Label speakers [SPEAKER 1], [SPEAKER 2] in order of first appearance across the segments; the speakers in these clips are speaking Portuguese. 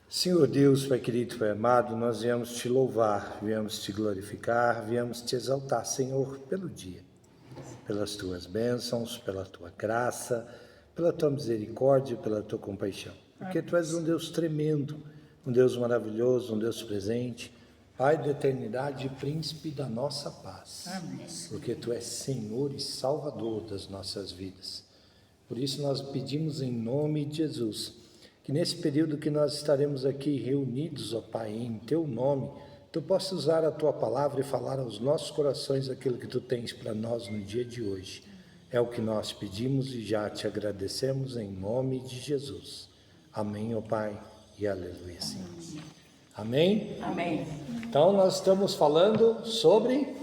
[SPEAKER 1] Senhor Deus, Pai querido, Pai amado, nós viemos te louvar, viemos te glorificar, viemos te exaltar, Senhor, pelo dia, pelas tuas bênçãos, pela tua graça, pela tua misericórdia, pela tua compaixão. Porque tu és um Deus tremendo, um Deus maravilhoso, um Deus presente, Pai da eternidade e príncipe da nossa paz. Amém. Porque tu és Senhor e Salvador das nossas vidas. Por isso nós pedimos em nome de Jesus, que nesse período que nós estaremos aqui reunidos, ó Pai, em Teu nome, Tu possas usar a Tua palavra e falar aos nossos corações aquilo que Tu tens para nós no dia de hoje. É o que nós pedimos e já te agradecemos em nome de Jesus. Amém, ó Pai, e aleluia, Senhor. Amém?
[SPEAKER 2] Amém.
[SPEAKER 1] Então nós estamos falando sobre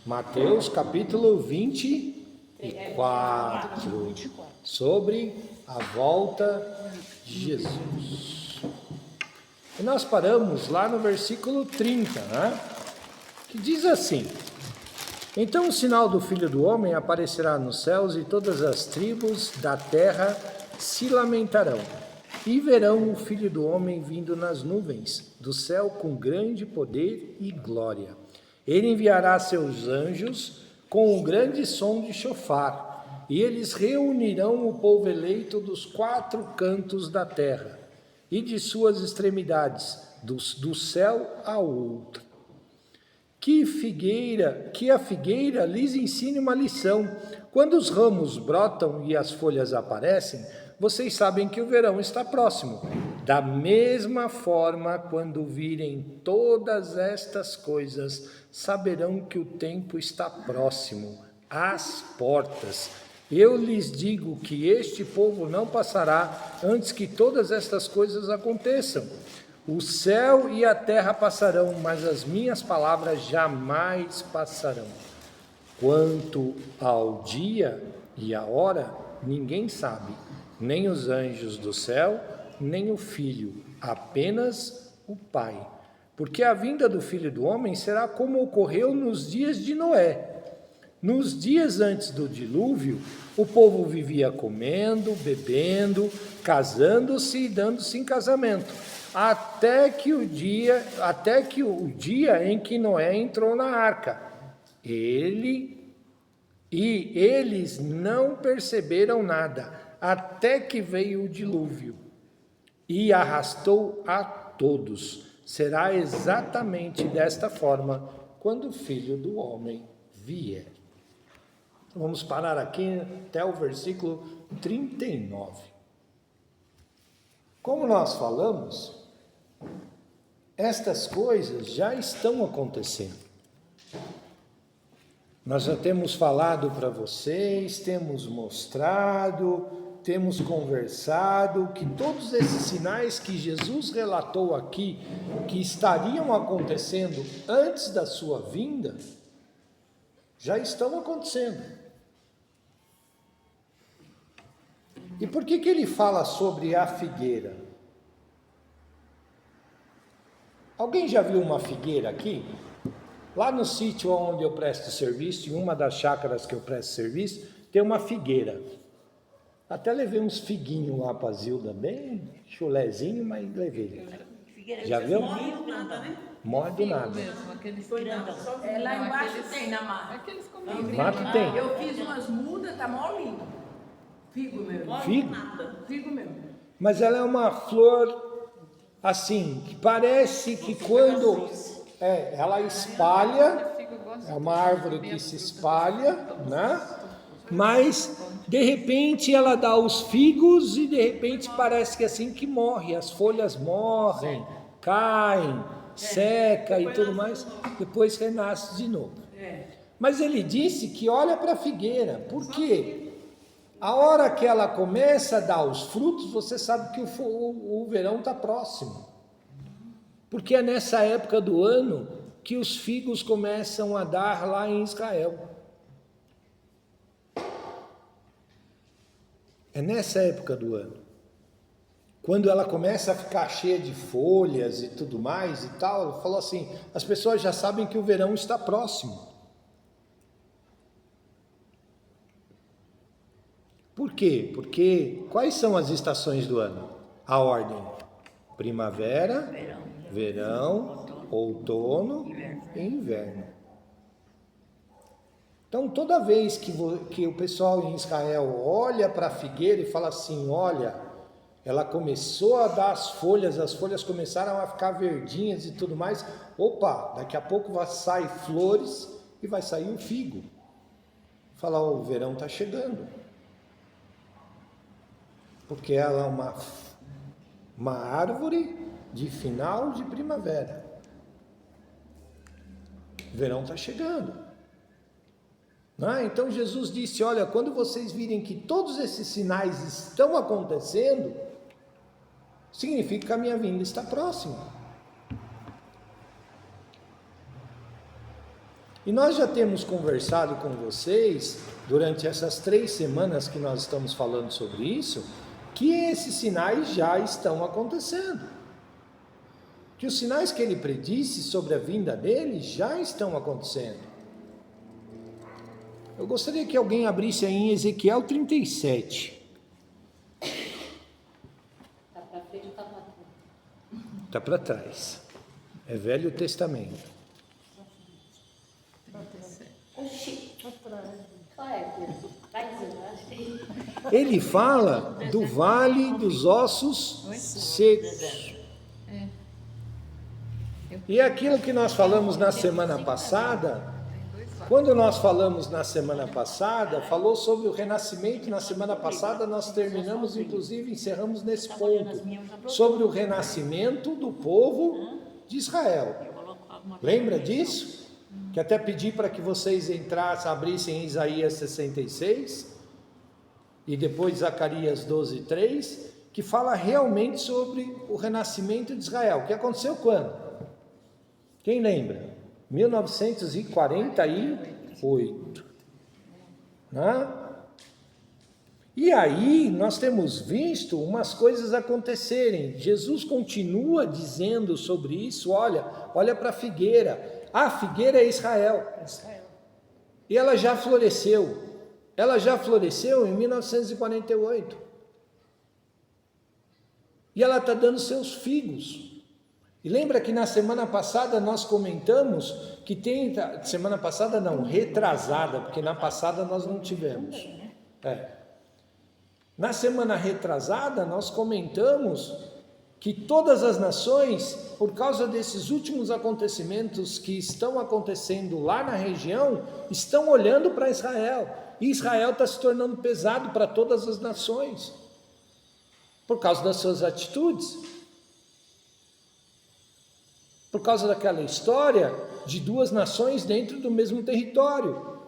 [SPEAKER 1] Mateus capítulo 24, sobre a volta de Jesus. E nós paramos lá no versículo 30, né? Que diz assim: então o sinal do Filho do Homem aparecerá nos céus e todas as tribos da terra se lamentarão e verão o Filho do Homem vindo nas nuvens do céu com grande poder e glória. Ele enviará seus anjos com um grande som de chofar, e eles reunirão o povo eleito dos quatro cantos da terra e de suas extremidades, do céu ao outro. Que a figueira lhes ensine uma lição. Quando os ramos brotam e as folhas aparecem, vocês sabem que o verão está próximo. Da mesma forma, quando virem todas estas coisas, saberão que o tempo está próximo, às portas. Eu lhes digo que este povo não passará antes que todas estas coisas aconteçam. O céu e a terra passarão, mas as minhas palavras jamais passarão. Quanto ao dia e a hora, ninguém sabe, nem os anjos do céu, nem o Filho, apenas o Pai. Porque a vinda do Filho do Homem será como ocorreu nos dias de Noé. Nos dias antes do dilúvio, o povo vivia comendo, bebendo, casando-se e dando-se em casamento, até que o dia em que Noé entrou na arca. Eles não perceberam nada, até que veio o dilúvio e arrastou a todos. Será exatamente desta forma quando o Filho do Homem vier. Vamos parar aqui até o versículo 39. Como nós falamos, estas coisas já estão acontecendo. Nós já temos falado para vocês, temos mostrado, temos conversado que todos esses sinais que Jesus relatou aqui, que estariam acontecendo antes da sua vinda, já estão acontecendo. E por que ele fala sobre a figueira? Alguém já viu uma figueira aqui? Lá no sítio onde eu presto serviço, em uma das chácaras que eu presto serviço, tem uma figueira. Até levei uns figuinhos lá para a Zilda, bem chulezinho, mas levei. Já viu?
[SPEAKER 3] Morre do nada, né?
[SPEAKER 1] Morre do nada.
[SPEAKER 2] Lá embaixo tem na mata.
[SPEAKER 1] Mato tem.
[SPEAKER 2] Eu fiz umas mudas, tá mó lindo. Figo mesmo. Figo mesmo.
[SPEAKER 1] Mas ela é uma flor assim, que parece que quando ela espalha, é uma árvore que se espalha, né? Mas de repente ela dá os figos e de repente parece que assim que morre, as folhas morrem, caem, seca e tudo mais, depois renasce de novo. Mas ele disse que olha para a figueira, por quê? A hora que ela começa a dar os frutos, você sabe que o verão está próximo. Porque é nessa época do ano que os figos começam a dar lá em Israel. É nessa época do ano. Quando ela começa a ficar cheia de folhas e tudo mais e tal, ele falou assim, as pessoas já sabem que o verão está próximo. Por quê? Porque quais são as estações do ano? a ordem: primavera, verão, outono e inverno. Então, toda vez que o pessoal em Israel olha para a figueira e fala assim, olha, ela começou a dar as folhas começaram a ficar verdinhas e tudo mais, opa, daqui a pouco vai sair flores e vai sair o figo. Fala, o verão está chegando. Porque ela é uma árvore de final de primavera. O verão está chegando. Então Jesus disse, olha, quando vocês virem que todos esses sinais estão acontecendo, significa que a minha vinda está próxima. E nós já temos conversado com vocês, durante essas 3 semanas que nós estamos falando sobre isso, que esses sinais já estão acontecendo. Que os sinais que ele predisse sobre a vinda dele já estão acontecendo. Eu gostaria que alguém abrisse aí em Ezequiel 37.
[SPEAKER 3] Está para frente ou está para trás?
[SPEAKER 1] Está para trás. É Velho Testamento.
[SPEAKER 3] Oxi. Qual é, Pedro? Vai dizer,
[SPEAKER 1] Ele fala do vale dos ossos secos. E aquilo que nós falamos na semana passada, quando nós falamos na semana passada, falou sobre o renascimento. Na semana passada nós terminamos, inclusive encerramos nesse ponto, sobre o renascimento do povo de Israel. Lembra disso? Que até pedi para que vocês entrassem, abrissem em Isaías 66 e depois Zacarias 12:3, que fala realmente sobre o renascimento de Israel. Que aconteceu quando? Quem lembra? 1948. E aí nós temos visto umas coisas acontecerem. Jesus continua dizendo sobre isso, olha para a figueira. A figueira é Israel. E ela já floresceu. Ela já floresceu em 1948. E ela está dando seus figos. E lembra que na semana passada nós comentamos que semana passada não, retrasada, porque na passada nós não tivemos. Na semana retrasada nós comentamos que todas as nações, por causa desses últimos acontecimentos que estão acontecendo lá na região, estão olhando para Israel. E Israel está se tornando pesado para todas as nações, por causa das suas atitudes. Por causa daquela história de 2 nações dentro do mesmo território.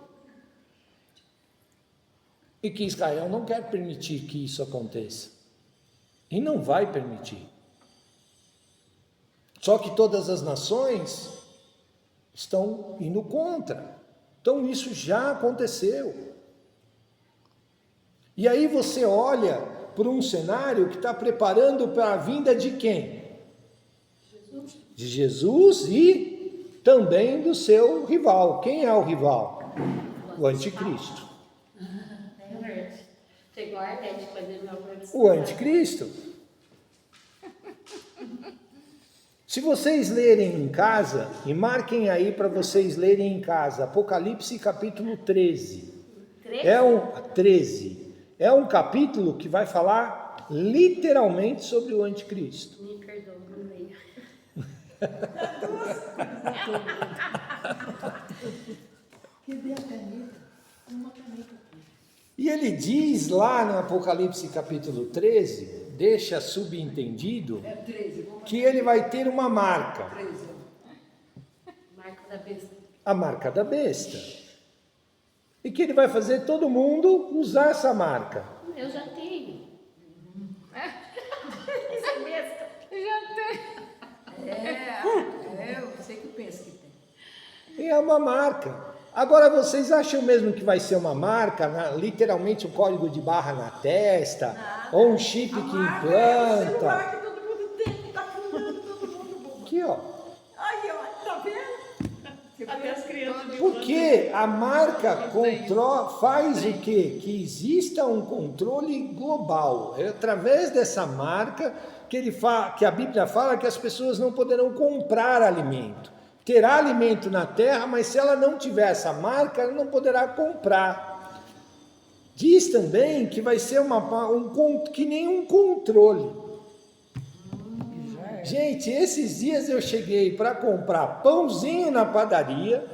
[SPEAKER 1] E que Israel não quer permitir que isso aconteça. E não vai permitir. Só que todas as nações estão indo contra. Então isso já aconteceu. E aí você olha para um cenário que está preparando para a vinda de quem? De Jesus e também do seu rival. Quem é o rival? O anticristo. O anticristo. Se vocês lerem em casa, e marquem aí para vocês lerem em casa, Apocalipse capítulo 13. 13. É um capítulo que vai falar literalmente sobre o anticristo.
[SPEAKER 3] Me perdoa, não leio.
[SPEAKER 1] E ele diz lá no Apocalipse capítulo 13, deixa subentendido que ele vai ter uma marca.
[SPEAKER 3] Marca da besta.
[SPEAKER 1] A marca da besta. E que ele vai fazer todo mundo usar essa marca.
[SPEAKER 3] Eu já tenho. Essa é besta.
[SPEAKER 2] Já tem. Eu sei que pensa que tem.
[SPEAKER 1] E é uma marca. Agora, vocês acham mesmo que vai ser uma marca, literalmente um código de barra na testa, ou um chip que implanta?
[SPEAKER 2] Que todo mundo tem, tá filmando todo mundo.
[SPEAKER 1] Aqui, ó.
[SPEAKER 2] Aí, ó, tá vendo?
[SPEAKER 3] Até as crianças de
[SPEAKER 1] Por Porque a marca faz o quê? Que exista um controle global. É através dessa marca que a Bíblia fala que as pessoas não poderão comprar alimento. Terá alimento na terra, mas se ela não tiver essa marca, ela não poderá comprar. Diz também que vai ser que nem um controle. Gente, esses dias eu cheguei para comprar pãozinho na padaria.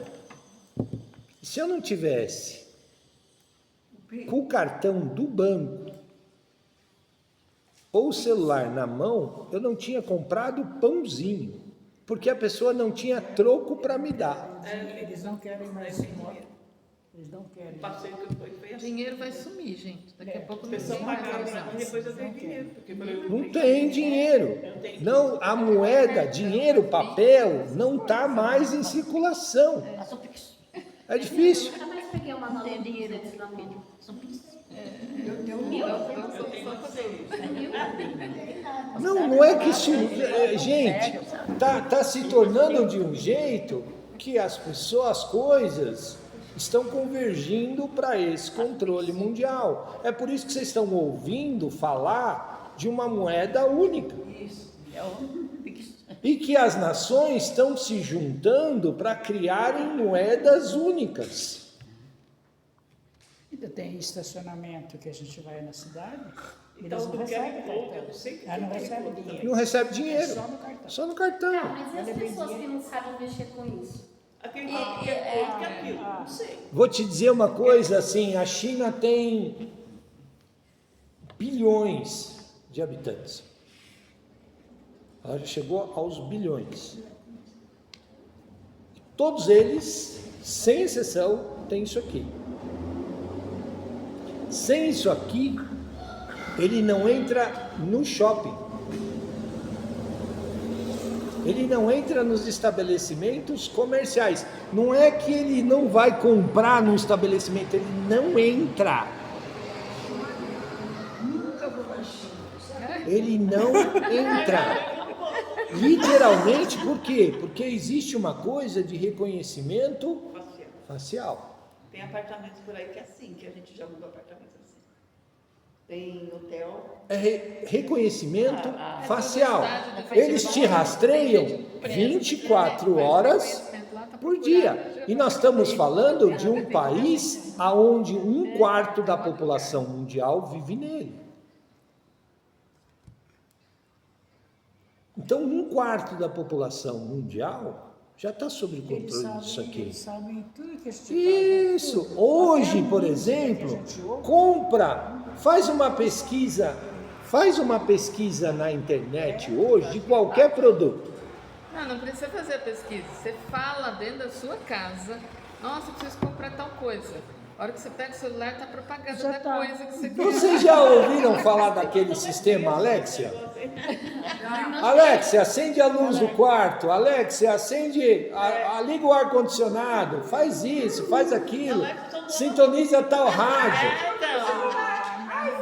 [SPEAKER 1] Se eu não tivesse com o cartão do banco ou o celular na mão, eu não tinha comprado pãozinho, porque a pessoa não tinha troco para me dar.
[SPEAKER 4] Eles não querem mais dinheiro. Eles não querem.
[SPEAKER 2] Passeio que foi
[SPEAKER 5] O dinheiro vai sumir, gente. Daqui a pouco
[SPEAKER 2] A
[SPEAKER 5] não
[SPEAKER 2] pessoa
[SPEAKER 5] tem mais
[SPEAKER 2] pagava
[SPEAKER 5] opção.
[SPEAKER 2] e depois eu tenho dinheiro.
[SPEAKER 1] Não tem dinheiro. Não, a moeda, dinheiro, papel, não está mais em circulação. É difícil.
[SPEAKER 3] Eu nunca mais peguei uma nota de dinheiro antes na mão. São
[SPEAKER 1] Não é que isso, gente, tá se tornando de um jeito que as coisas estão convergindo para esse controle mundial. É por isso que vocês estão ouvindo falar de uma moeda única. E que as nações estão se juntando para criarem moedas únicas.
[SPEAKER 4] Ainda tem estacionamento que a gente vai na cidade,
[SPEAKER 2] Então,
[SPEAKER 4] eles não
[SPEAKER 2] do que é
[SPEAKER 4] recebem
[SPEAKER 2] pouco,
[SPEAKER 4] cartão.
[SPEAKER 2] eu sei que
[SPEAKER 4] Ela não
[SPEAKER 2] tem
[SPEAKER 4] recebe
[SPEAKER 2] pouco
[SPEAKER 4] dinheiro.
[SPEAKER 1] Não recebe dinheiro.
[SPEAKER 4] Só no cartão.
[SPEAKER 1] Só no cartão.
[SPEAKER 3] Tá, mas e as pessoas que não sabem mexer com isso?
[SPEAKER 2] Aquele que é pouco que é aquilo, não sei.
[SPEAKER 1] Vou te dizer uma coisa assim, a China tem bilhões de habitantes. Ela já chegou aos bilhões. Todos eles, sem exceção, têm isso aqui. Sem isso aqui, ele não entra no shopping. Ele não entra nos estabelecimentos comerciais. Não é que ele não vai comprar no estabelecimento, ele não entra. Ele não entra. Literalmente, por quê? Porque existe uma coisa de reconhecimento facial.
[SPEAKER 2] Tem apartamentos por aí que é assim, que a gente já mudou apartamentos assim. Tem hotel.
[SPEAKER 1] É reconhecimento facial. Eles te rastreiam 24 horas por dia. E nós estamos falando de um país onde 1/4 da população mundial vive nele. Então, 1/4 da população mundial já está sob o controle disso aqui.
[SPEAKER 4] Eles sabem tudo que a gente faz.
[SPEAKER 1] Isso. Hoje, por exemplo, faz uma pesquisa na internet hoje de qualquer produto.
[SPEAKER 5] Não precisa fazer a pesquisa. Você fala dentro da sua casa, nossa, eu preciso comprar tal coisa. A hora que você pega o celular, tá a propaganda
[SPEAKER 4] Já
[SPEAKER 5] da
[SPEAKER 4] tá.
[SPEAKER 5] coisa que você quer.
[SPEAKER 1] Vocês já ouviram falar daquele sistema Alexia? Alexia, acende a luz do quarto. Alexia, liga o ar-condicionado. Faz isso, faz aquilo. Sintoniza tal rádio.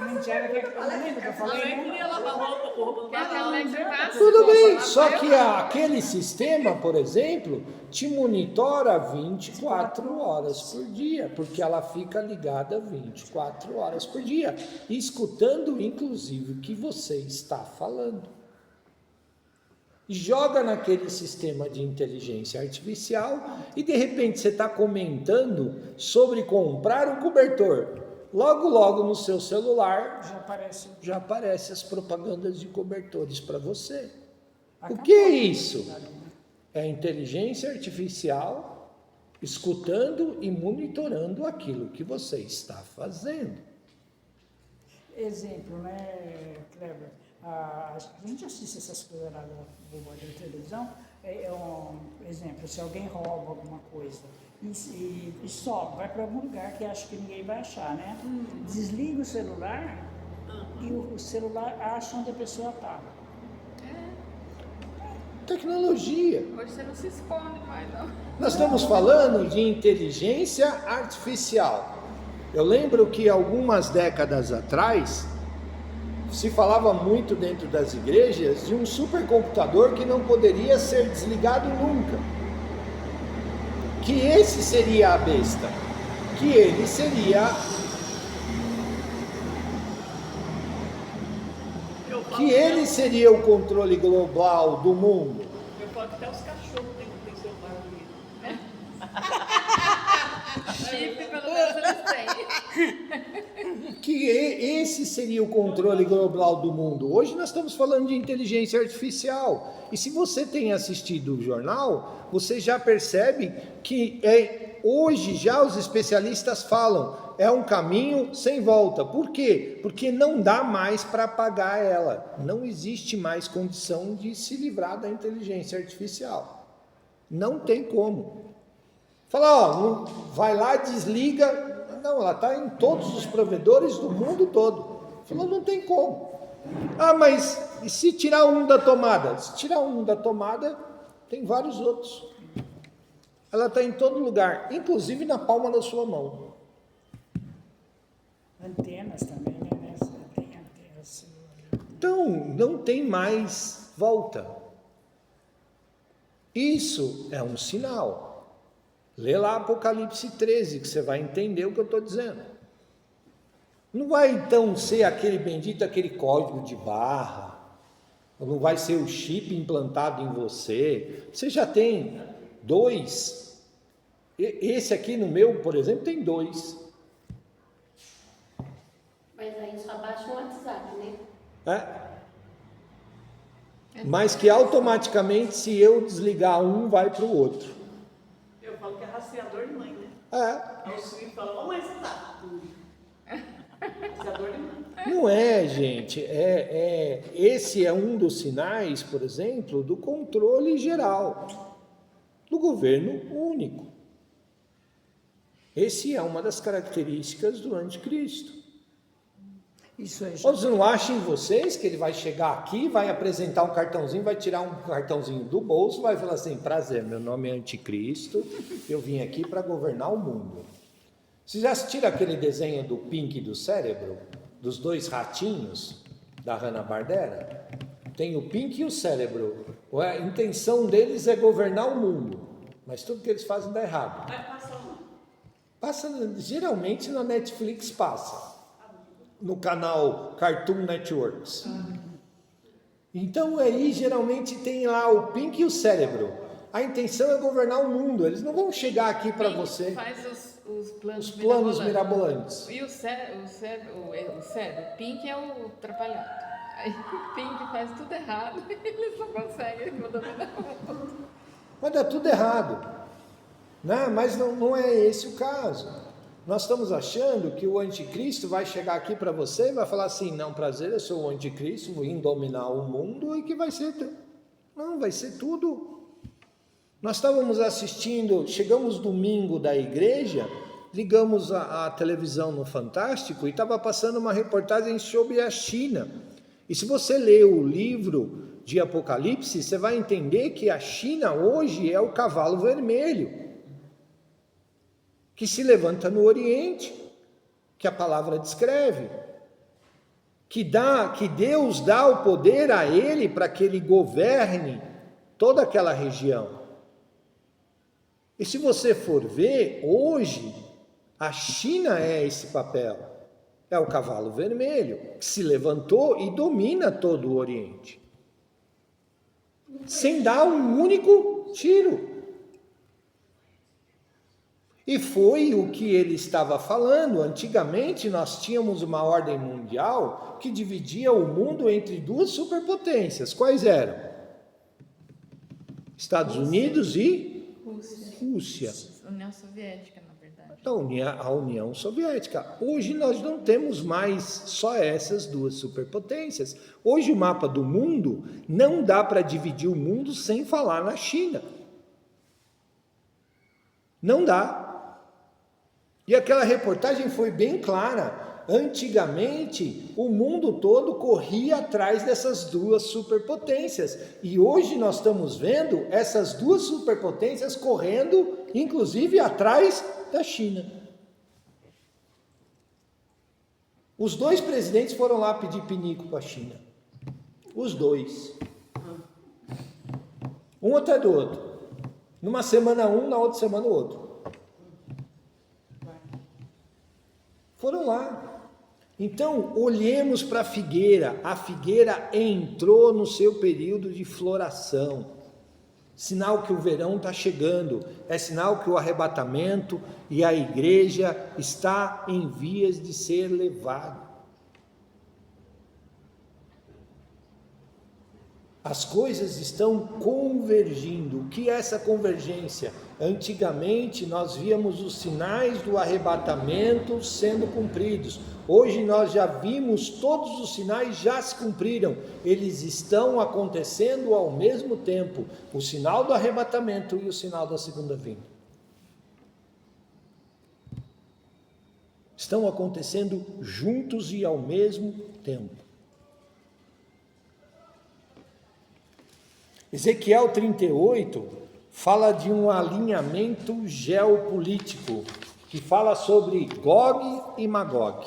[SPEAKER 4] Mentira, lembra que eu falei?
[SPEAKER 2] queria lavar roupa,
[SPEAKER 5] Quer que a Alexa faça?
[SPEAKER 1] Tudo bem,
[SPEAKER 5] Fala,
[SPEAKER 1] só
[SPEAKER 5] eu
[SPEAKER 1] que aquele sistema, por exemplo, te monitora 24 horas por dia, porque ela fica ligada 24 horas por dia, escutando inclusive o que você está falando. Joga naquele sistema de inteligência artificial e de repente você está comentando sobre comprar um cobertor. Logo no seu celular já aparece as propagandas de cobertores para você. O que é isso? É a inteligência artificial escutando e monitorando aquilo que você está fazendo.
[SPEAKER 4] Exemplo, né, Kleber? A gente assiste essas coisas lá da televisão. Exemplo, se alguém rouba alguma coisa e só vai para algum lugar que acha que ninguém vai achar, né? Desliga o celular e o celular acha onde a pessoa está.
[SPEAKER 1] Tecnologia.
[SPEAKER 5] Hoje você não se esconde mais, não.
[SPEAKER 1] Nós estamos falando de inteligência artificial. Eu lembro que algumas décadas atrás se falava muito dentro das igrejas de um supercomputador que não poderia ser desligado nunca. que esse seria a besta, que ele seria, o controle global do mundo.
[SPEAKER 2] Eu falo que até os cachorros têm celular comigo.
[SPEAKER 5] Chip, pelo menos eles têm.
[SPEAKER 1] Que esse seria o controle global do mundo. Hoje nós estamos falando de inteligência artificial. E se você tem assistido o jornal, você já percebe que hoje já os especialistas falam, é um caminho sem volta. Por quê? Porque não dá mais para apagar ela. Não existe mais condição de se livrar da inteligência artificial. Não tem como. Fala, ó, vai lá, desliga. Não, ela está em todos os provedores do mundo todo. Falou, não tem como. Ah, mas e se tirar um da tomada? Se tirar um da tomada, tem vários outros. Ela está em todo lugar, inclusive na palma da sua mão.
[SPEAKER 4] Antenas também, né? Tem antenas.
[SPEAKER 1] Então, não tem mais volta. Isso é um sinal. Lê lá Apocalipse 13, que você vai entender o que eu estou dizendo. Não vai então ser aquele código de barra, não vai ser o chip implantado em você. Você já tem 2. Esse aqui no meu, por exemplo, tem 2.
[SPEAKER 3] Mas aí só baixa o WhatsApp, né?
[SPEAKER 1] Mas que automaticamente, se eu desligar um, vai para o outro.
[SPEAKER 2] Eu falo que é rastreador de mãe, né?
[SPEAKER 1] É.
[SPEAKER 2] Aí o filho fala, ô mãe, você tá? Rastreador de mãe.
[SPEAKER 1] Não é, gente. Esse é um dos sinais, por exemplo, do controle geral, do governo único. Esse é uma das características do anticristo.
[SPEAKER 4] Isso aí.
[SPEAKER 1] Vocês não acham vocês que ele vai chegar aqui, vai apresentar um cartãozinho, vai tirar um cartãozinho do bolso, vai falar assim, prazer, meu nome é Anticristo, eu vim aqui para governar o mundo. Vocês já assistiram aquele desenho do Pink e do Cérebro? Dos 2 ratinhos da Hanna-Barbera? Tem o Pink e o Cérebro. A intenção deles é governar o mundo, mas tudo que eles fazem dá errado.
[SPEAKER 2] Vai passar uma.
[SPEAKER 1] Passa, geralmente na Netflix passa. No canal Cartoon Networks. Então aí geralmente tem lá o Pink e o Cérebro. A intenção é governar o mundo. Eles não vão chegar aqui para você.
[SPEAKER 5] Faz os planos,
[SPEAKER 1] mirabolantes.
[SPEAKER 5] E o cérebro, o Pink é o trapalhado. Aí o Pink faz tudo errado e eles não conseguem dominar o mundo.
[SPEAKER 1] Mas dá tudo errado. Né? Mas não é esse o caso. Nós estamos achando que o anticristo vai chegar aqui para você e vai falar assim, não, prazer, eu sou o anticristo, vou dominar o mundo e que vai ser... Não, vai ser tudo. Nós estávamos assistindo, chegamos domingo da igreja, ligamos a televisão no Fantástico e estava passando uma reportagem sobre a China. E se você ler o livro de Apocalipse, você vai entender que a China hoje é o cavalo vermelho, que se levanta no Oriente, que a palavra descreve, que Deus dá o poder a ele para que ele governe toda aquela região. E se você for ver, hoje, a China é esse papel, é o cavalo vermelho, que se levantou e domina todo o Oriente, sem dar um único tiro. E foi o que ele estava falando. Antigamente nós tínhamos uma ordem mundial que dividia o mundo entre 2 superpotências. Quais eram? Estados Unidos e Rússia.
[SPEAKER 5] União Soviética, na verdade.
[SPEAKER 1] Então, a União Soviética. Hoje nós não temos mais só essas 2 superpotências. Hoje o mapa do mundo não dá para dividir o mundo sem falar na China. Não dá. E aquela reportagem foi bem clara. Antigamente, o mundo todo corria atrás dessas 2 superpotências. E hoje nós estamos vendo essas 2 superpotências correndo, inclusive, atrás da China. Os 2 presidentes foram lá pedir pinico para a China. Os 2. Um atrás do outro. Numa semana um, na outra semana o outro. Foram lá. Então, olhemos para a figueira entrou no seu período de floração, sinal que o verão está chegando, é sinal que o arrebatamento e a igreja está em vias de ser levado. As coisas estão convergindo. O que é essa convergência? Antigamente nós víamos os sinais do arrebatamento sendo cumpridos. Hoje nós já vimos, todos os sinais já se cumpriram. Eles estão acontecendo ao mesmo tempo. O sinal do arrebatamento e o sinal da segunda vinda. Estão acontecendo juntos e ao mesmo tempo. Ezequiel 38 fala de um alinhamento geopolítico, que fala sobre Gog e Magog.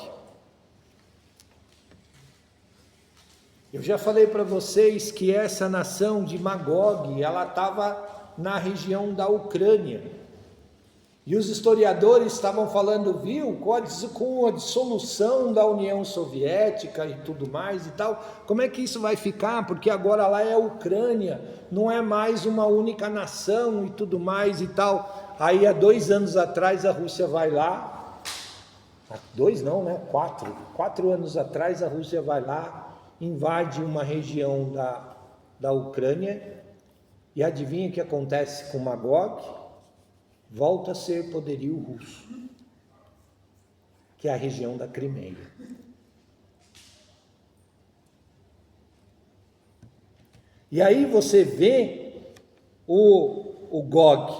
[SPEAKER 1] Eu já falei para vocês que essa nação de Magog, ela estava na região da Ucrânia. E os historiadores estavam falando, viu, com a dissolução da União Soviética e tudo mais e tal, como é que isso vai ficar? Porque agora lá é a Ucrânia, não é mais uma única nação e tudo mais e tal. Aí há 2 anos atrás a Rússia vai lá, 2 não, né? 4 anos atrás a Rússia vai lá, invade uma região da Ucrânia, e adivinha o que acontece com Magog? Volta a ser poderio russo, que é a região da Crimeia. E aí você vê o Gog,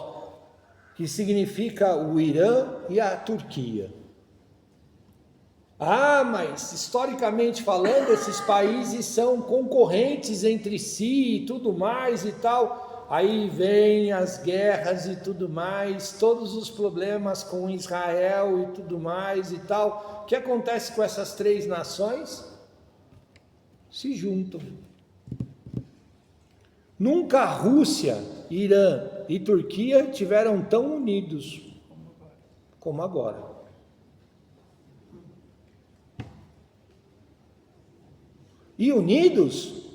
[SPEAKER 1] que significa o Irã e a Turquia. Ah, mas historicamente falando, esses países são concorrentes entre si e tudo mais e tal. Aí vem as guerras e tudo mais, todos os problemas com Israel e tudo mais e tal. O que acontece com essas 3 nações? Se juntam. Nunca a Rússia, Irã e Turquia tiveram tão unidos como agora. E unidos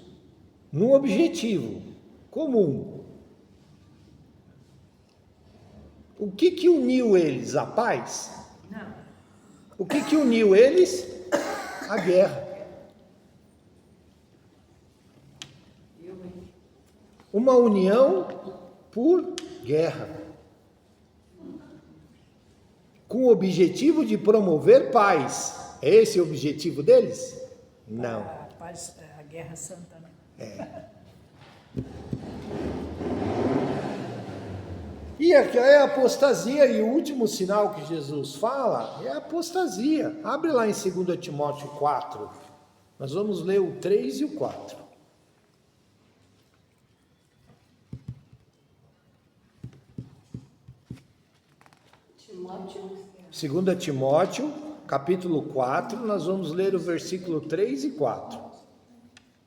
[SPEAKER 1] num objetivo comum. O que uniu eles? A paz?
[SPEAKER 4] Não.
[SPEAKER 1] O que uniu eles? A guerra. Uma união por guerra. Com o objetivo de promover paz. É esse o objetivo deles? Não.
[SPEAKER 4] A paz, a guerra santa, né?
[SPEAKER 1] E aqui é a apostasia, e o último sinal que Jesus fala é a apostasia. Abre lá em 2 Timóteo 4. Nós vamos ler o 3 e o 4.
[SPEAKER 3] Timóteo.
[SPEAKER 1] 2 Timóteo, capítulo 4, nós vamos ler o versículo 3 e 4.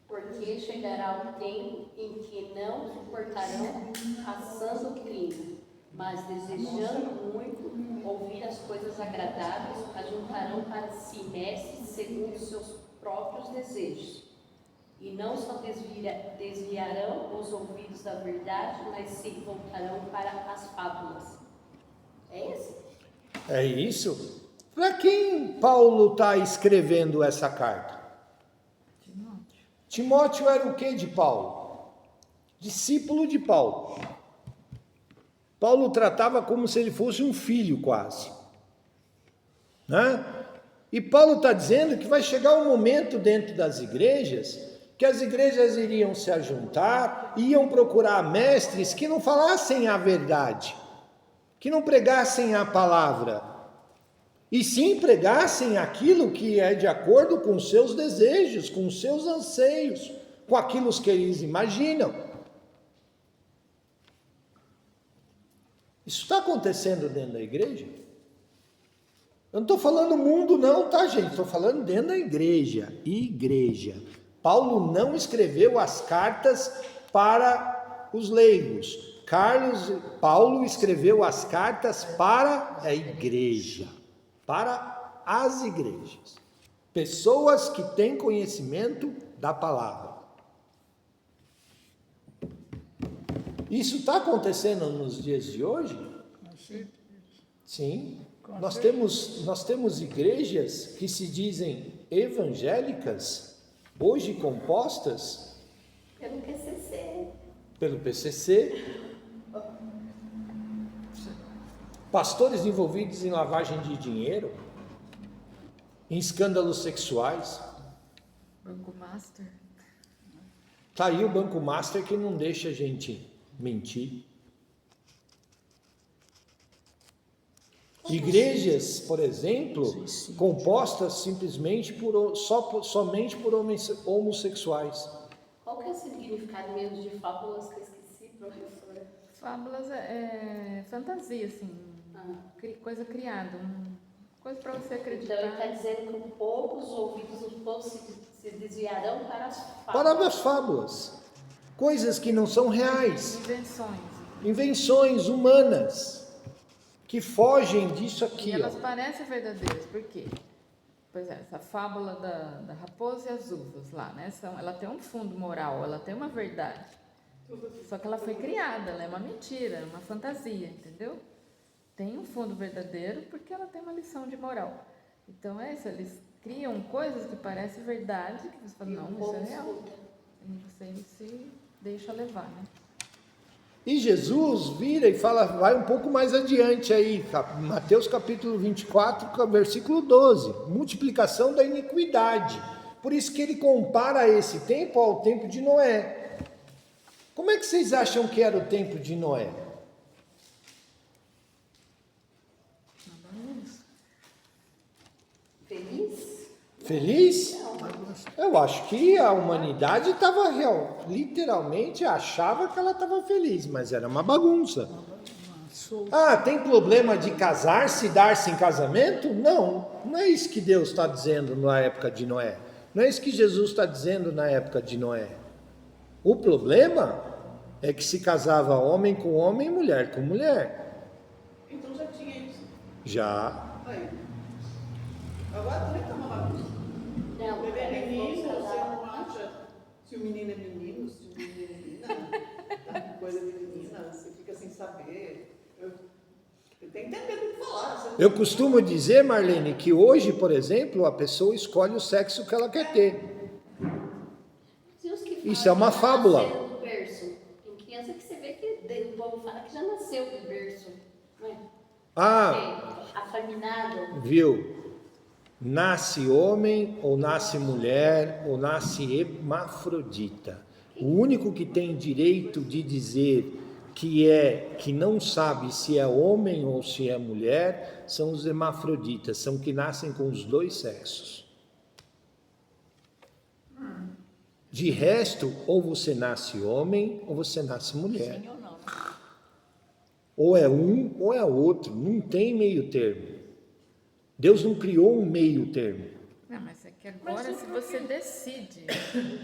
[SPEAKER 3] Porque chegará um tempo em que não suportarão a sã doutrina, mas desejando muito ouvir as coisas agradáveis, ajuntarão para si mestres segundo os seus próprios desejos. E não só desviarão os ouvidos da verdade, mas se voltarão para as fábulas. É esse?
[SPEAKER 1] É isso? Para quem Paulo está escrevendo essa carta? Timóteo era o que de Paulo? Discípulo de Paulo. Paulo tratava como se ele fosse um filho quase. Né? E Paulo está dizendo que vai chegar um momento dentro das igrejas, que as igrejas iriam se ajuntar, iam procurar mestres que não falassem a verdade, que não pregassem a palavra, e sim pregassem aquilo que é de acordo com os seus desejos, com os seus anseios, com aquilo que eles imaginam. Isso está acontecendo dentro da igreja? Eu não estou falando mundo não, tá gente? Estou falando dentro da igreja. Igreja. Paulo não escreveu as cartas para os leigos. Paulo escreveu as cartas para a igreja, para as igrejas. Pessoas que têm conhecimento da palavra. Isso está acontecendo nos dias de hoje? Sim. Nós temos igrejas que se dizem evangélicas, hoje compostas pelo PCC, pastores envolvidos em lavagem de dinheiro, em escândalos sexuais.
[SPEAKER 5] Banco Master.
[SPEAKER 1] Está aí o Banco Master que não deixa a gente mentir. Igrejas, por exemplo, compostas simplesmente somente por homossexuais.
[SPEAKER 3] Qual que é o significado mesmo de fábulas que eu esqueci, professora?
[SPEAKER 5] Fábulas é fantasia, assim, coisa criada, coisa para você acreditar.
[SPEAKER 3] Então ele está dizendo que com poucos ouvidos os povos se desviarão para as fábulas.
[SPEAKER 1] Para as fábulas, coisas que não são reais, invenções humanas, que fogem disso aqui.
[SPEAKER 5] E elas parecem verdadeiras, por quê? Pois é, essa fábula da raposa e as uvas lá, né? Ela tem um fundo moral, ela tem uma verdade. Só que ela foi criada, ela é uma mentira, uma fantasia, entendeu? Tem um fundo verdadeiro porque ela tem uma lição de moral. Então é isso, eles criam coisas que parecem verdade, que você fala, não, isso é real. E você se deixa levar, né?
[SPEAKER 1] E Jesus vira e fala, vai um pouco mais adiante aí, Mateus capítulo 24, versículo 12, multiplicação da iniquidade. Por isso que ele compara esse tempo ao tempo de Noé. Como é que vocês acham que era o tempo de Noé? Feliz? Eu acho que a humanidade estava literalmente achava que ela estava feliz, mas era uma bagunça. Ah, tem problema de casar-se, dar-se em casamento? Não, não é isso que Deus está dizendo na época de Noé. Não é isso que Jesus está dizendo na época de Noé. O problema é que se casava homem com homem e mulher com mulher.
[SPEAKER 2] Então já tinha isso.
[SPEAKER 1] Já.
[SPEAKER 2] Aí. Agora também tá uma bagunça.
[SPEAKER 3] Não,
[SPEAKER 2] Bebê é menino,
[SPEAKER 3] ela
[SPEAKER 2] você não acha se o menino é menino, se o menino é menina, tá com coisa de menina, você fica sem saber. Tem que ter medo de falar.
[SPEAKER 1] Eu costumo dizer, Marlene, que hoje, por exemplo, a pessoa escolhe o sexo que ela quer ter. Isso é uma fábula.
[SPEAKER 3] Do berço. Tem criança que você vê que o povo fala que já nasceu do berço. Não é?
[SPEAKER 1] Ah,
[SPEAKER 3] afeminado.
[SPEAKER 1] viu? Nasce homem, ou nasce mulher, ou nasce hermafrodita. O único que tem direito de dizer que não sabe se é homem ou se é mulher são os hermafroditas, são que nascem com os dois sexos. De resto, ou você nasce homem ou você nasce mulher.
[SPEAKER 4] Sim ou não?
[SPEAKER 1] Ou é um ou é outro, não tem meio termo. Deus não criou um meio termo.
[SPEAKER 5] Não, mas é que agora se você decide,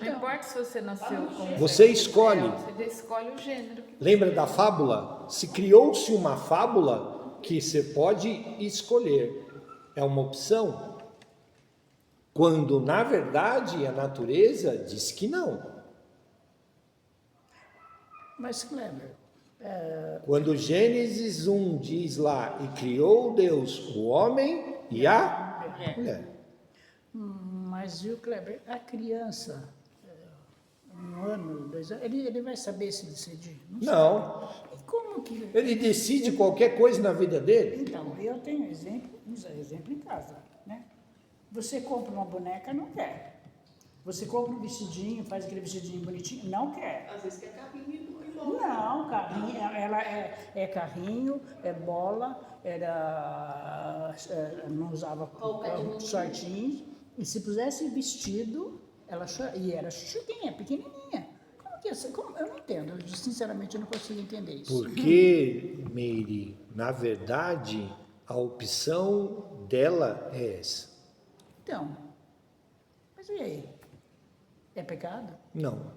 [SPEAKER 5] não importa se você nasceu com...
[SPEAKER 1] Você escolhe.
[SPEAKER 5] Você escolhe o gênero.
[SPEAKER 1] Lembra da fábula? Se criou-se uma fábula que você pode escolher. É uma opção. Quando, na verdade, a natureza diz que não.
[SPEAKER 4] Mas, Kleber,
[SPEAKER 1] Quando Gênesis 1 diz lá, e criou Deus o homem e a mulher.
[SPEAKER 4] mas viu, Kleber, a criança, 1 ano, 2 anos, ele vai saber se decidir?
[SPEAKER 1] Não.
[SPEAKER 4] E como que...
[SPEAKER 1] Ele decide qualquer coisa na vida dele.
[SPEAKER 4] Então, eu tenho exemplo em casa, né? Você compra uma boneca, não quer. Você compra um vestidinho, faz aquele vestidinho bonitinho, não quer.
[SPEAKER 2] Às vezes quer carrinho e bola.
[SPEAKER 4] Não, carrinho, ela é carrinho, é bola, não usava shortinhos. E se pusesse vestido, e era chuchuquinha, pequenininha. Como que é? Eu não entendo, sinceramente eu não consigo entender isso.
[SPEAKER 1] Porque, Meire, na verdade, a opção dela é essa.
[SPEAKER 4] Então, mas e aí? É pecado?
[SPEAKER 1] Não.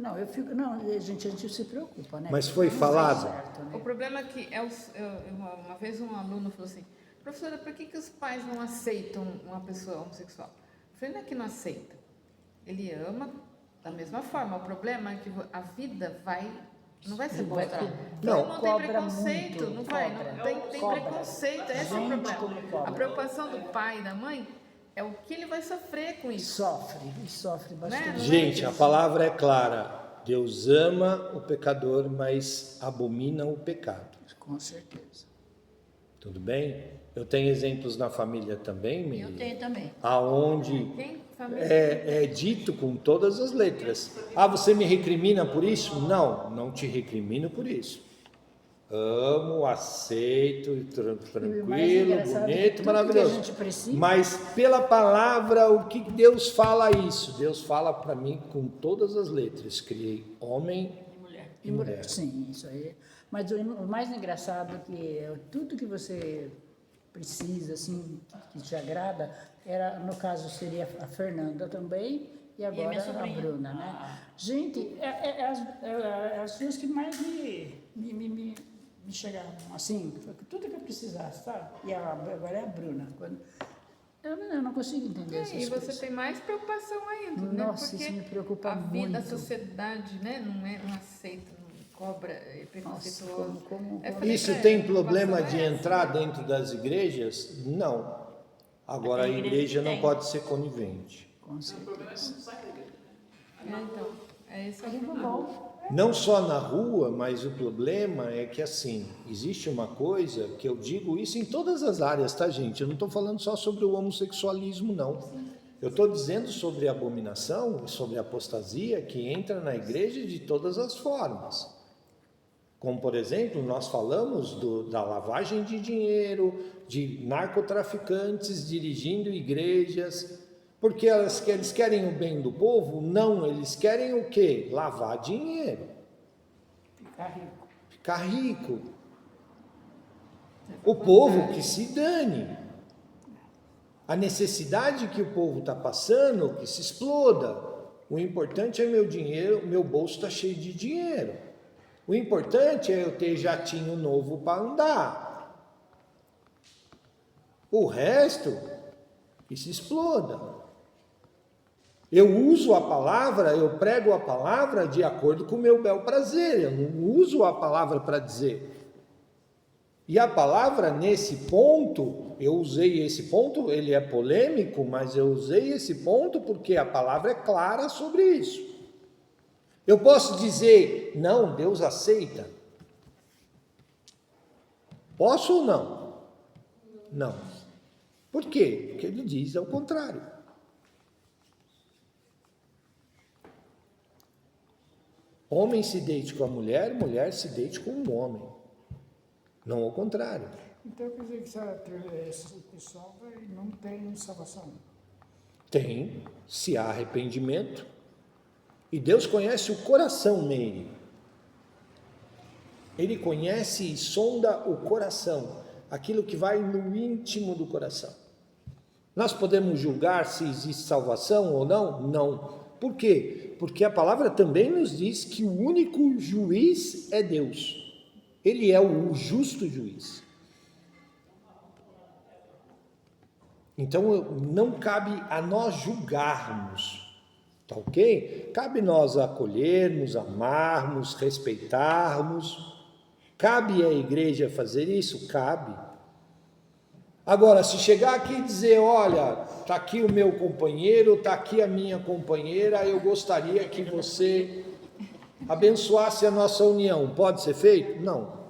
[SPEAKER 4] Não, eu fico. Não, a gente se preocupa, né?
[SPEAKER 1] Mas foi
[SPEAKER 4] Não
[SPEAKER 1] falado?
[SPEAKER 4] faz certo, né?
[SPEAKER 5] O problema é que uma vez um aluno falou assim, professora, por que os pais não aceitam uma pessoa homossexual? Eu falei, não é que não aceita. Ele ama da mesma forma. O problema é que a vida não vai ser mostrada.
[SPEAKER 1] Não.
[SPEAKER 5] Não tem
[SPEAKER 4] Cobra
[SPEAKER 5] preconceito,
[SPEAKER 4] muito,
[SPEAKER 5] não vai.
[SPEAKER 4] cobra.
[SPEAKER 5] Não tem
[SPEAKER 4] Cobra.
[SPEAKER 5] preconceito, esse é o
[SPEAKER 4] Gente, como
[SPEAKER 5] problema.
[SPEAKER 4] cobra.
[SPEAKER 5] A preocupação do pai e da mãe é o que ele vai sofrer com isso.
[SPEAKER 4] Sofre bastante.
[SPEAKER 5] Né?
[SPEAKER 1] Gente, a palavra é clara. Deus ama o pecador, mas abomina o pecado.
[SPEAKER 4] Com certeza.
[SPEAKER 1] Tudo bem? Eu tenho exemplos na família também,
[SPEAKER 6] Eu
[SPEAKER 1] Miriam,
[SPEAKER 6] tenho também.
[SPEAKER 1] aonde
[SPEAKER 5] Quem? Família?
[SPEAKER 1] é dito com todas as letras. Ah, você me recrimina por isso? Não, não te recrimino por isso. Amo, aceito, tranquilo,
[SPEAKER 4] engraçado é que
[SPEAKER 1] bonito,
[SPEAKER 4] tudo
[SPEAKER 1] maravilhoso.
[SPEAKER 4] que a gente precisa-
[SPEAKER 1] Mas pela palavra, o que Deus fala isso? Deus fala para mim com todas as letras. Criei homem e mulher.
[SPEAKER 4] Sim, isso aí. Mas o mais engraçado é que tudo que você precisa, assim, que te agrada, no caso seria a Fernanda também e agora
[SPEAKER 6] minha
[SPEAKER 4] a
[SPEAKER 6] sobrinha.
[SPEAKER 4] Bruna, né? Gente, as duas que mais me chegaram, assim, tudo que eu precisasse, sabe? E agora é a Bruna. Eu não consigo entender essas
[SPEAKER 5] E
[SPEAKER 4] coisas.
[SPEAKER 5] você tem mais preocupação ainda, né?
[SPEAKER 4] Nossa,
[SPEAKER 5] Porque
[SPEAKER 4] isso me preocupa
[SPEAKER 5] a vida,
[SPEAKER 4] muito.
[SPEAKER 5] a sociedade, né? Não aceita, não cobra, é preconceituoso.
[SPEAKER 4] como-
[SPEAKER 5] Eu falei
[SPEAKER 1] Isso
[SPEAKER 5] pra
[SPEAKER 1] tem
[SPEAKER 5] ela, a
[SPEAKER 1] problema
[SPEAKER 5] preocupação
[SPEAKER 1] de
[SPEAKER 5] é essa.
[SPEAKER 1] entrar dentro das igrejas? Não. Agora a
[SPEAKER 6] Tem igreja
[SPEAKER 1] igreja
[SPEAKER 6] que
[SPEAKER 1] não
[SPEAKER 6] tem.
[SPEAKER 1] pode ser conivente.
[SPEAKER 4] Com
[SPEAKER 2] O
[SPEAKER 4] certeza.
[SPEAKER 2] problema é quando sai da igreja.
[SPEAKER 5] Então, é esse é o
[SPEAKER 4] Tudo
[SPEAKER 5] problema.
[SPEAKER 4] bom.
[SPEAKER 1] Não só na rua, mas o problema é que assim, existe uma coisa que eu digo isso em todas as áreas, tá, gente? Eu não estou falando só sobre o homossexualismo, não. Eu estou dizendo sobre a abominação e sobre a apostasia que entra na igreja de todas as formas. Como, por exemplo, nós falamos da lavagem de dinheiro, de narcotraficantes dirigindo igrejas, porque eles querem o bem do povo? Não, eles querem o quê? Lavar dinheiro,
[SPEAKER 4] Ficar rico.
[SPEAKER 1] ficar rico. O povo que se dane. A necessidade que o povo está passando, que se exploda. O importante é meu dinheiro, meu bolso está cheio de dinheiro. O importante é eu ter jatinho novo para andar. O resto, que se exploda. Eu uso a palavra, eu prego a palavra de acordo com o meu bel prazer. Eu não uso a palavra para dizer. E a palavra, nesse ponto, eu usei esse ponto, ele é polêmico, mas eu usei esse ponto porque a palavra é clara sobre isso. Eu posso dizer, não, Deus aceita. Posso ou não? Não. Por quê? Porque ele diz ao contrário. Homem se deite com a mulher, mulher se deite com o homem. Não ao contrário.
[SPEAKER 4] Então quer dizer que esse pessoal não tem salvação.
[SPEAKER 1] Tem, se há arrependimento. E Deus conhece o coração nele. Ele conhece e sonda o coração, aquilo que vai no íntimo do coração. Nós podemos julgar se existe salvação ou não? Não. Por quê? Porque a palavra também nos diz que o único juiz é Deus. Ele é o justo juiz. Então não cabe a nós julgarmos, tá ok? Cabe nós acolhermos, amarmos, respeitarmos. Cabe à igreja fazer isso? Cabe. Agora, se chegar aqui e dizer, olha, está aqui o meu companheiro, está aqui a minha companheira, eu gostaria que você abençoasse a nossa união, pode ser feito? Não.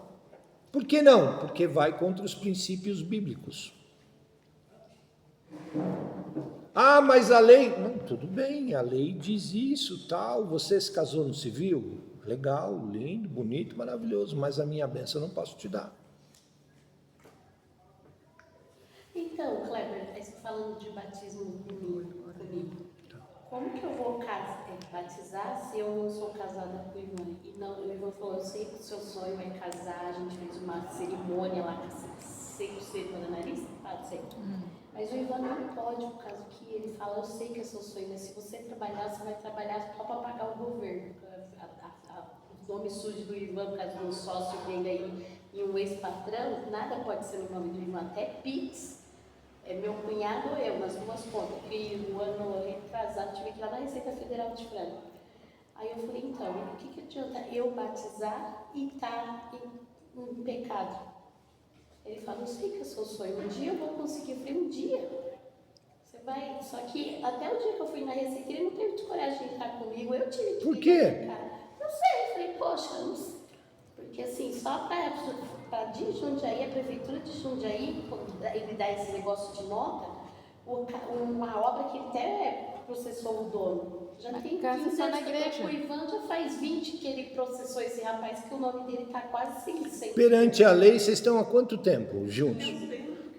[SPEAKER 1] Por que não? Porque vai contra os princípios bíblicos. Ah, mas a lei... Não, tudo bem, a lei diz isso, tal, você se casou no civil? Legal, lindo, bonito, maravilhoso, mas a minha bênção eu não posso te dar.
[SPEAKER 3] Então, Kleber, falando de batismo comigo, como que eu vou batizar se eu não sou casada com o Ivan? E não, o Ivan falou, eu sei que o seu sonho é casar, a gente fez uma cerimônia lá com seco na nariz, sei. Mas o Ivan não pode, por causa que ele fala, eu sei que é seu sonho, mas se você trabalhar, você vai trabalhar só para pagar o governo. nome sujo do Ivan por causa do sócio dele aí e um ex-patrão, nada pode ser no nome do Ivan, até Pix. É meu cunhado ou eu, nas duas contas. E o ano retrasado tive que ir lá na Receita Federal de Franca. Aí eu falei, então, o que adianta eu batizar e estar em pecado? Ele falou, eu sei que é seu sonho, um dia eu vou conseguir. Eu falei, um dia? Você vai... Só que até o dia que eu fui na Receita, ele não teve coragem de entrar comigo, eu tive que...
[SPEAKER 1] Por quê?
[SPEAKER 3] Não sei, eu falei, poxa, eu não sei. Porque assim, só para de Jundiaí, a prefeitura de Jundiaí, ele dá esse negócio de nota, uma obra que ele até processou o dono. Já tem 15 anos
[SPEAKER 5] na
[SPEAKER 3] que
[SPEAKER 5] igreja.
[SPEAKER 3] o Ivan já faz 20 que ele processou esse rapaz, que o nome dele está quase 100.
[SPEAKER 1] Perante a lei, vocês estão há quanto tempo juntos?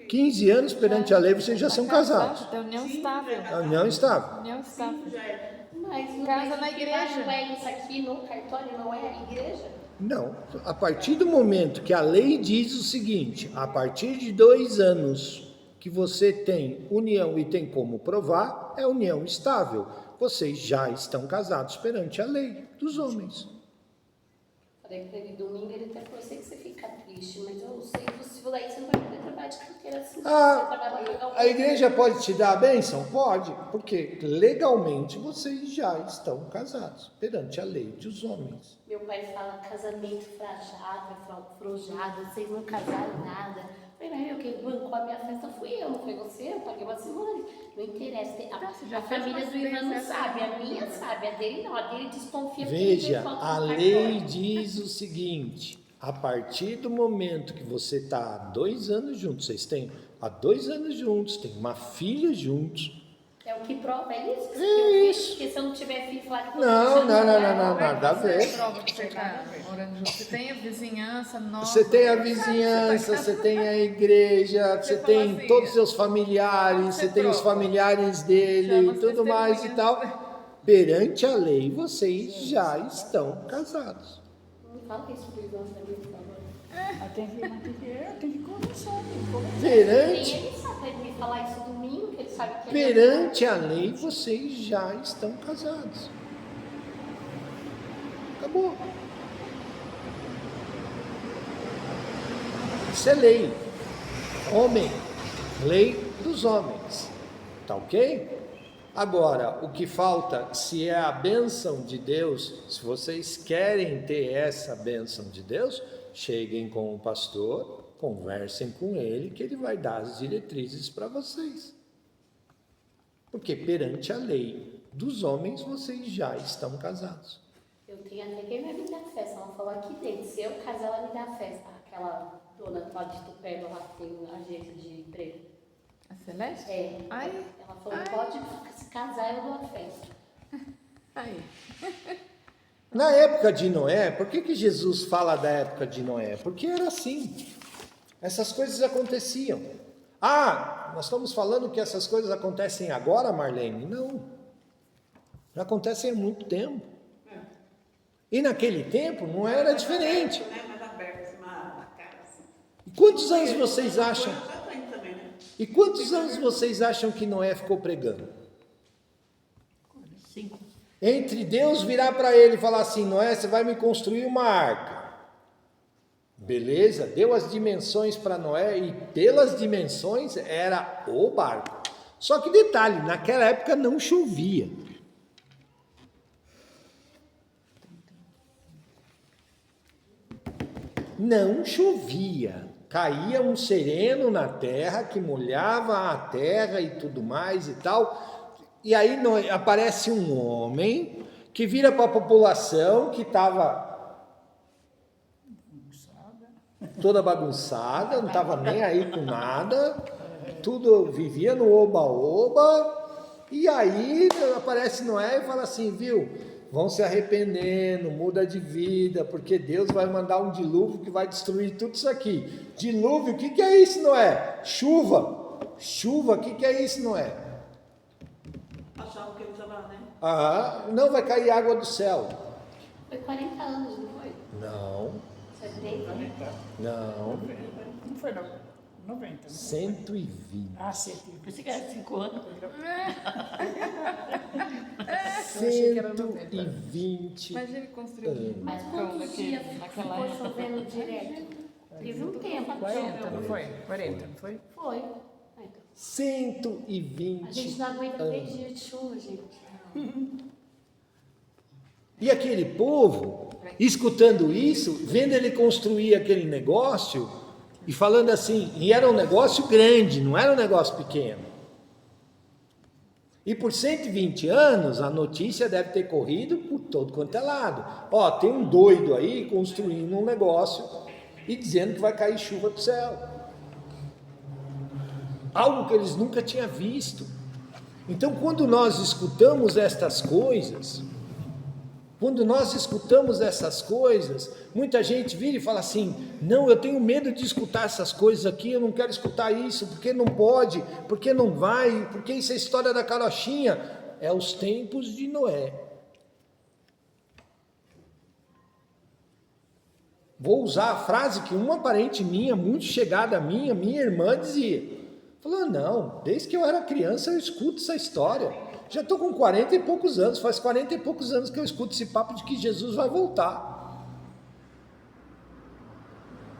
[SPEAKER 1] 15 anos perante a lei, vocês já são casados.
[SPEAKER 5] Tem união estável.
[SPEAKER 1] A união estável.
[SPEAKER 5] União estável.
[SPEAKER 2] Já é.
[SPEAKER 3] Mas não
[SPEAKER 5] Casa
[SPEAKER 3] é
[SPEAKER 5] na igreja.
[SPEAKER 3] Não é isso aqui no cartório, não é a igreja?
[SPEAKER 1] Não, a partir do momento que a lei diz o seguinte, a partir de 2 anos que você tem união e tem como provar, é união estável. Vocês já estão casados perante a lei dos homens.
[SPEAKER 3] Falei pra ele domingo, ele até falou, eu sei que você fica triste, mas eu sei que se for daí você não vai poder trabalhar de carteira assim.
[SPEAKER 1] A igreja pode te dar a bênção? Pode, porque legalmente vocês já estão casados perante a lei dos homens.
[SPEAKER 3] Meu pai fala casamento frojado, vocês não casaram nada. Eu falei, mas quem bancou a minha festa fui eu, não foi você? Eu paguei uma semana. Não interessa. A família do Ivan não sabe, a minha sabe, a dele não. A dele desconfia.
[SPEAKER 1] Veja, a lei diz o seguinte, a partir do momento que você está há 2 anos juntos, vocês têm há 2 anos juntos, tem uma filha juntos.
[SPEAKER 3] É o que prova, é isso?
[SPEAKER 1] É isso.
[SPEAKER 3] Porque se eu não tiver filho, falar que
[SPEAKER 1] Não, nada a ver.
[SPEAKER 5] Prova que você está morando junto. Você tem a vizinhança, nossa.
[SPEAKER 1] Você tem a vizinhança, você tem a igreja, você tem todos os seus familiares, você tem os familiares dele e tudo mais e tal. Perante a lei, vocês já estão casados.
[SPEAKER 3] Não fala isso pro Ivan pra mim, por favor.
[SPEAKER 4] Tem que conversar.
[SPEAKER 1] Perante,
[SPEAKER 3] Ele sabe ele me falar isso domingo, que ele sabe que
[SPEAKER 1] perante a lei, vocês já estão casados. Acabou. Isso é lei. Homem, lei dos homens. Tá ok? Agora, o que falta, se é a bênção de Deus, se vocês querem ter essa bênção de Deus, cheguem com o pastor, conversem com ele, que ele vai dar as diretrizes para vocês. Porque perante a lei dos homens, vocês já estão casados.
[SPEAKER 3] Eu tenho até quem vai me dar festa. Ela falou aqui dentro. Se eu casar, ela me dá festa. Aquela dona lá de Tupéva lá que tem agência de emprego.
[SPEAKER 5] A Celeste?
[SPEAKER 3] É.
[SPEAKER 5] Ai.
[SPEAKER 3] Ela falou, pode se casar, eu dou a festa.
[SPEAKER 5] Aí.
[SPEAKER 1] Na época de Noé, por que Jesus fala da época de Noé? Porque era assim. Essas coisas aconteciam. Ah, nós estamos falando que essas coisas acontecem agora, Marlene? Não. Já acontecem há muito tempo. E naquele tempo não era diferente.
[SPEAKER 2] Mais aberto, assim, na cara, assim.
[SPEAKER 1] E quantos anos vocês acham?
[SPEAKER 2] Já tem também, né?
[SPEAKER 1] E quantos anos vocês acham que Noé ficou pregando?
[SPEAKER 3] 5.
[SPEAKER 1] Entre Deus virar para ele e falar assim, Noé, você vai me construir uma arca. Beleza, deu as dimensões para Noé e pelas dimensões era o barco. Só que detalhe, naquela época não chovia. Não chovia. Caía um sereno na terra que molhava a terra e tudo mais e tal. E aí aparece um homem que vira para a população que estava toda bagunçada, não estava nem aí com nada, tudo vivia no oba-oba, e aí aparece Noé e fala assim, viu, vão se arrependendo, muda de vida, porque Deus vai mandar um dilúvio que vai destruir tudo isso aqui. Dilúvio, o que é isso, Noé? Chuva, o que é isso, Noé?
[SPEAKER 2] Achavam que ele estava, né?
[SPEAKER 1] Ah, não vai cair água do céu.
[SPEAKER 3] Foi 40 anos, não foi?
[SPEAKER 1] Não,
[SPEAKER 3] 70?
[SPEAKER 1] não,
[SPEAKER 4] Não foi 90, né?
[SPEAKER 1] 120.
[SPEAKER 4] Ah, 120.
[SPEAKER 3] Pensei que era 5 anos.
[SPEAKER 4] achei que era 90.
[SPEAKER 1] 120.
[SPEAKER 5] Mas ele construiu um
[SPEAKER 3] Mas
[SPEAKER 5] barracão
[SPEAKER 3] quantos dias
[SPEAKER 5] naquela
[SPEAKER 3] ficou
[SPEAKER 5] época.
[SPEAKER 3] chovendo direto? Teve um tempo.
[SPEAKER 4] 40, não foi? 40, não foi?
[SPEAKER 3] Foi. Ah, então.
[SPEAKER 1] 120.
[SPEAKER 3] A gente não aguenta 3 dias de chuva, gente.
[SPEAKER 1] E aquele povo, escutando isso, vendo ele construir aquele negócio, e falando assim, e era um negócio grande, não era um negócio pequeno. E por 120 anos, a notícia deve ter corrido por todo quanto é lado. Ó, tem um doido aí construindo um negócio e dizendo que vai cair chuva do céu. Algo que eles nunca tinham visto. Então, quando nós escutamos estas coisas, muita gente vira e fala assim, não, eu tenho medo de escutar essas coisas aqui, eu não quero escutar isso, porque não pode, porque não vai, porque isso é história da carochinha. É os tempos de Noé. Vou usar a frase que uma parente minha, muito chegada a mim, a minha irmã dizia. Falou, não, desde que eu era criança eu escuto essa história. Já estou com 40 e poucos anos, faz 40 e poucos anos que eu escuto esse papo de que Jesus vai voltar.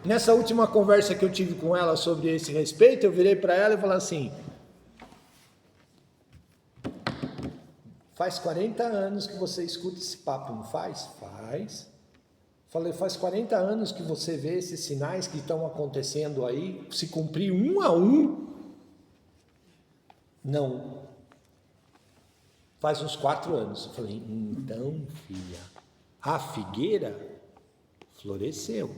[SPEAKER 1] Nessa última conversa que eu tive com ela sobre esse respeito, eu virei para ela e falei assim, faz 40 anos que você escuta esse papo, não faz? Faz. Falei, faz 40 anos que você vê esses sinais que estão acontecendo aí, se cumprir um a um. Não. Faz uns 4 anos. Eu falei, então, filha, a figueira floresceu.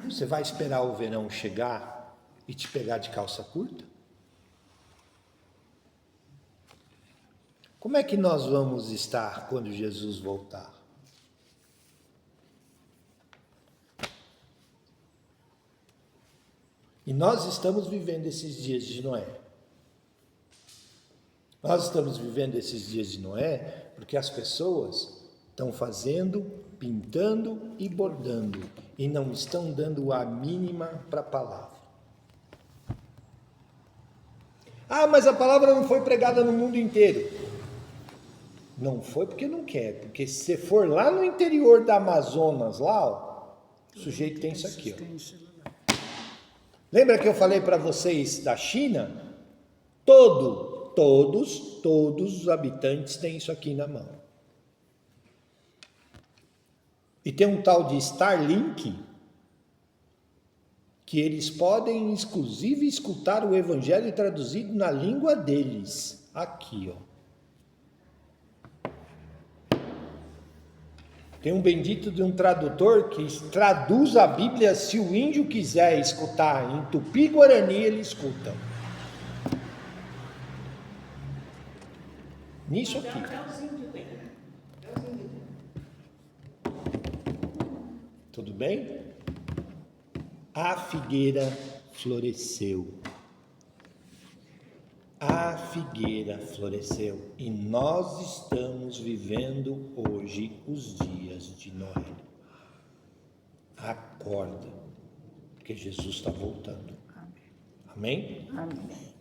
[SPEAKER 1] Você vai esperar o verão chegar e te pegar de calça curta? Como é que nós vamos estar quando Jesus voltar? E nós estamos vivendo esses dias de Noé. Nós estamos vivendo esses dias de Noé porque as pessoas estão fazendo, pintando e bordando e não estão dando a mínima para a palavra. Ah, mas a palavra não foi pregada no mundo inteiro. Não foi porque não quer, porque se você for lá no interior da Amazonas, lá, ó, o sujeito tem isso aqui, ó. Lembra que eu falei para vocês da China? Todos os habitantes têm isso aqui na mão. E tem um tal de Starlink, que eles podem, inclusive, escutar o evangelho traduzido na língua deles. Aqui, ó. Tem um bendito de um tradutor que traduz a Bíblia, se o índio quiser escutar em Tupi-Guarani, ele escuta. Nisso aqui. Tudo bem? A figueira floresceu. A figueira floresceu e nós estamos vivendo hoje os dias de Noé. Acorda, porque Jesus está voltando. Amém?
[SPEAKER 4] Amém.